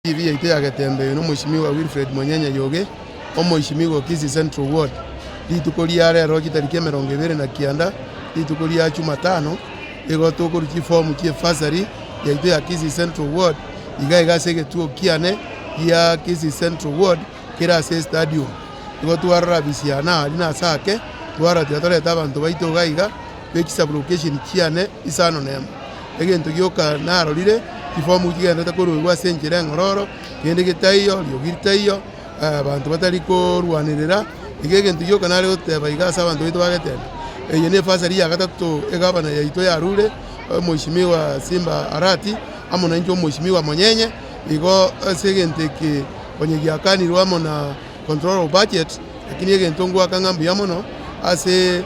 TV yaito yagetembe no Mheshimiwa Wilfred Monyenye Yoge Mheshimiwa Kisii Central Ward rituko ria rero kitariki 29 rituko ria Jumatano igotukuruki form kie fasari yaito ya Kisii Central Ward igase getuo kiane ya Kisii Central Ward kira se stadium igotwarra bisiana ali na sake twara tiatoreta abantu baito gaiga bekisa location kiane isano nemo egento gyoka narorire ifomu kigenda kurugwa senjere ngororo kende gitayo lyogitayo abantu batari kurwanirira igegento gyoka nari guteba igasa abantu bito bagetenda eye ne fasari ya gatatu egabana yaito ya rure Mheshimiwa Simba Arati amona njo Mheshimiwa Monyenye igo segente ke onyegiakanirwa mona control of budget lakini egento ngwa kangambu yamono ase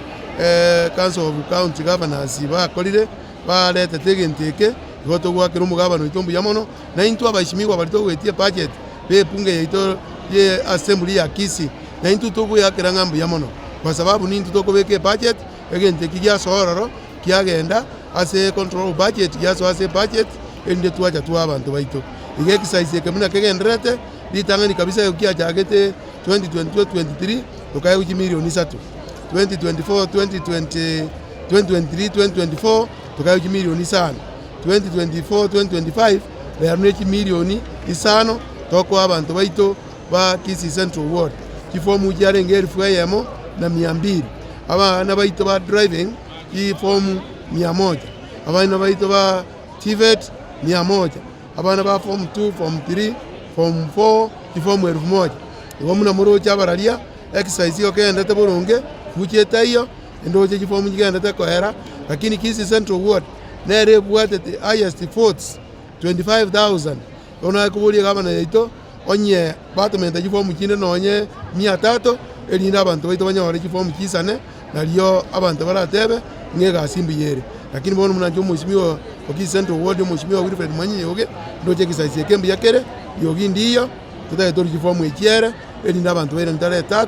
Council of County Governors bakorire barete tegenteke goto gwakira umugabano itombu yamono na intu abashimigwa barito gwetie budget bepunge yaito ye assembly ya Kisii na intu togo yakira ngambu yamono kwa sababu ni intu toko beke budget egenteke kya sororo kyagenda ase control budget yaso ase budget ende tuacha tu abantu baito igekisize kemuna kegendrete litangani kabisa yokia jagete 2022-23 tukaye uji milioni 3 2024 2023-2024 tukaye uji milioni 5 2024-2025 learnechi milioni 5 toko abantu baito ba Kisii Central Ward kifomu jarenge 1000 na 200 abana baito ba driving kifomu 100 abana baito ba TVET 100 abana ba form 2 form 3 form 4 kifomu 1000 igomuna muro cyabararia exercise yo kenda taburunge kucheta iyo ndoje kifomu kigenda takoera lakini Kisii Central Ward nere bwate the highest votes 25,000 ona kubulia kama na yaito onye batumenta kifomu kine nonye 300 elinda abantu baito banyawara kifomu kisane naliyo abantu baratebe ngega simbi yere lakini bono munanjo Mheshimiwa Kisii Central Ward Mheshimiwa Wilfred Monyenye Yoge ndoje kisaisi kembi yakere yogi ndiyo tutaye tori kifomu ekiere elinda abantu bere ntare 3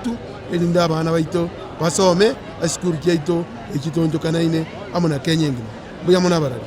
elinda abana baito basome asikuru kyaito ekitonjo kanaine amuna Kenya ngima buya mona barari